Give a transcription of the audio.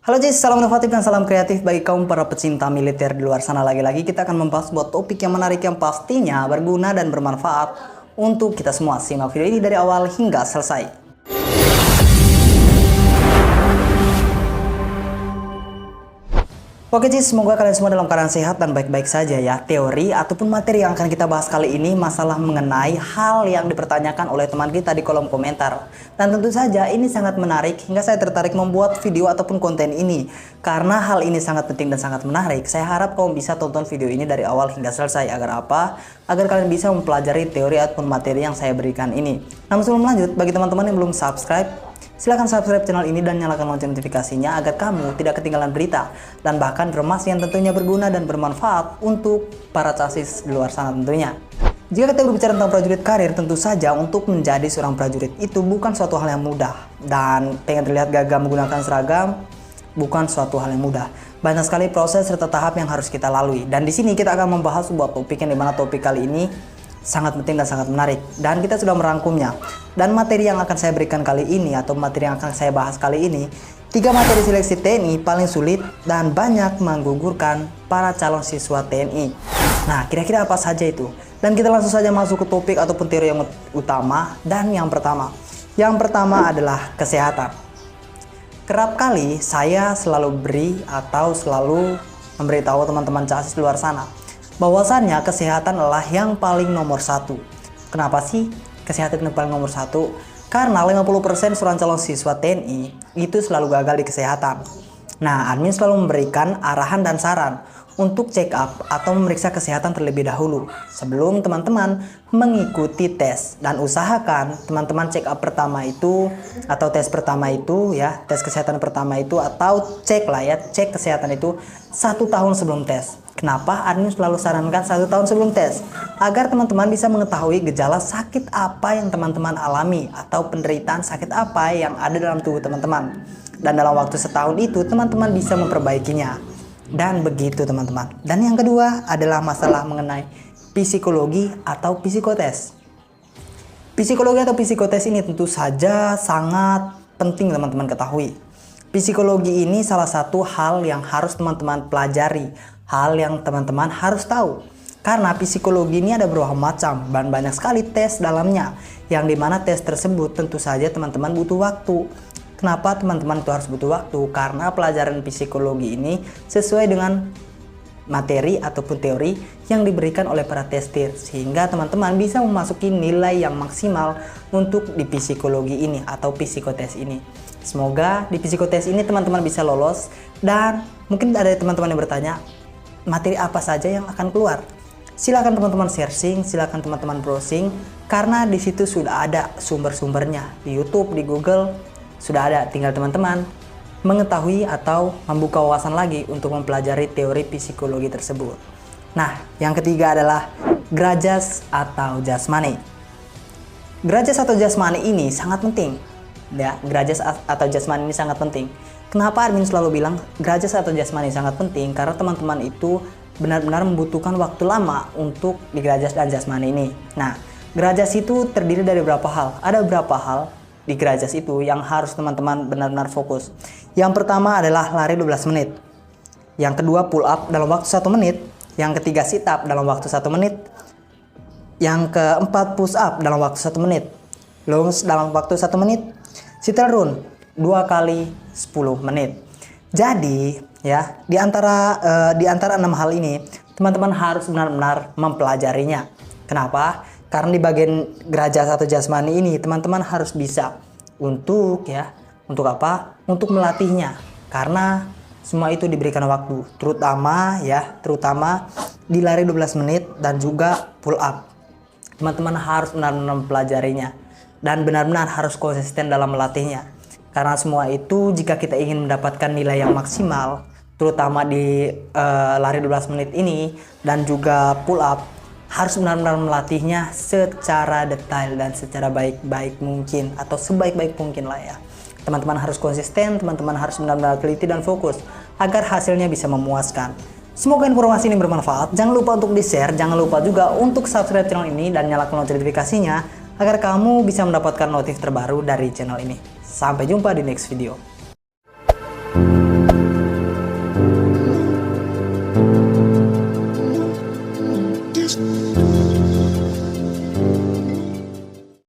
Halo guys, salam inovatif dan salam kreatif bagi kaum para pecinta militer di luar sana. Lagi-lagi kita akan membahas sebuah topik yang menarik yang pastinya berguna dan bermanfaat untuk kita semua. Simak video ini dari awal hingga selesai. Oke guys, semoga kalian semua dalam keadaan sehat dan baik-baik saja ya. Teori ataupun materi yang akan kita bahas kali ini masalah mengenai hal yang dipertanyakan oleh teman kita di kolom komentar. Dan tentu saja ini sangat menarik hingga saya tertarik membuat video ataupun konten ini. Karena hal ini sangat penting dan sangat menarik, saya harap kamu bisa tonton video ini dari awal hingga selesai. Agar apa? Agar kalian bisa mempelajari teori ataupun materi yang saya berikan ini. Namun sebelum lanjut, bagi teman-teman yang belum subscribe, silahkan subscribe channel ini dan nyalakan lonceng notifikasinya agar kamu tidak ketinggalan berita dan bahkan informasi yang tentunya berguna dan bermanfaat untuk para casis di luar sana tentunya. Jika kita berbicara tentang prajurit karir, tentu saja untuk menjadi seorang prajurit itu bukan suatu hal yang mudah, dan pengen terlihat gagah menggunakan seragam bukan suatu hal yang mudah. Banyak sekali proses serta tahap yang harus kita lalui, dan di sini kita akan membahas sebuah topik yang dimana topik kali ini sangat penting dan sangat menarik, dan kita sudah merangkumnya. Dan materi yang akan saya berikan kali ini atau materi yang akan saya bahas kali ini, 3 materi seleksi TNI paling sulit dan banyak menggugurkan para calon siswa TNI. Nah, kira-kira apa saja itu? Dan kita langsung saja masuk ke topik ataupun teori yang utama. Dan yang pertama adalah kesehatan. Kerap kali saya selalu beri atau selalu memberitahu teman-teman casis di luar sana bahwasannya kesehatan adalah yang paling nomor satu. Kenapa sih kesehatan yang paling nomor satu? Karena 50% seorang calon siswa TNI itu selalu gagal di kesehatan. Nah, admin selalu memberikan arahan dan saran untuk check up atau memeriksa kesehatan terlebih dahulu sebelum teman-teman mengikuti tes. Dan usahakan teman-teman check up pertama itu atau tes pertama itu ya, tes kesehatan pertama itu atau cek kesehatan itu 1 tahun sebelum tes. Kenapa admin selalu sarankan 1 tahun sebelum tes? Agar teman-teman bisa mengetahui gejala sakit apa yang teman-teman alami atau penderitaan sakit apa yang ada dalam tubuh teman-teman. Dan dalam waktu setahun itu teman-teman bisa memperbaikinya. Dan begitu teman-teman. Dan yang kedua adalah masalah mengenai psikologi atau psikotes. Psikologi atau psikotes ini tentu saja sangat penting teman-teman ketahui. Psikologi ini salah satu hal yang harus teman-teman pelajari, hal yang teman-teman harus tahu. Karena psikologi ini ada beberapa macam dan banyak sekali tes dalamnya, yang dimana tes tersebut tentu saja teman-teman butuh waktu. Kenapa teman-teman itu harus butuh waktu? Karena pelajaran psikologi ini sesuai dengan materi ataupun teori yang diberikan oleh para testir, sehingga teman-teman bisa memasuki nilai yang maksimal untuk di psikologi ini atau psikotes ini. Semoga di psikotes ini teman-teman bisa lolos. Dan mungkin ada teman-teman yang bertanya, materi apa saja yang akan keluar? Silakan teman-teman searching, silakan teman-teman browsing, karena di situ sudah ada sumber-sumbernya di YouTube, di Google. Sudah ada, tinggal teman-teman mengetahui atau membuka wawasan lagi untuk mempelajari teori psikologi tersebut. Nah, yang ketiga adalah grajas atau jasmani. Grajas atau jasmani ini sangat penting. Ya, grajas atau jasmani ini sangat penting. Kenapa admin selalu bilang grajas atau jasmani sangat penting? Karena teman-teman itu benar-benar membutuhkan waktu lama untuk di grajas dan jasmani ini. Nah, grajas itu terdiri dari beberapa hal. Ada beberapa hal di grajas itu yang harus teman-teman benar-benar fokus. Yang pertama adalah lari 12 menit. Yang kedua pull up dalam waktu 1 menit. Yang ketiga sit up dalam waktu 1 menit. Yang keempat push up dalam waktu 1 menit. Lunge dalam waktu 1 menit. Sit run 2 kali 10 menit. Jadi ya, di antara 6 hal ini teman-teman harus benar-benar mempelajarinya. Kenapa? Karena di bagian grajas atau jasmani ini teman-teman harus bisa untuk apa? Untuk melatihnya. Karena semua itu diberikan waktu, terutama di lari 12 menit dan juga pull up. Teman-teman harus benar-benar mempelajarinya dan benar-benar harus konsisten dalam melatihnya. Karena semua itu jika kita ingin mendapatkan nilai yang maksimal, terutama di lari 12 menit ini dan juga pull up, harus benar-benar melatihnya secara detail dan secara baik-baik mungkin atau sebaik-baik mungkin lah ya. Teman-teman harus konsisten, teman-teman harus benar-benar teliti dan fokus agar hasilnya bisa memuaskan. Semoga informasi ini bermanfaat. Jangan lupa untuk di-share, jangan lupa juga untuk subscribe channel ini dan nyalakan lonceng notifikasinya agar kamu bisa mendapatkan notif terbaru dari channel ini. Sampai jumpa di next video.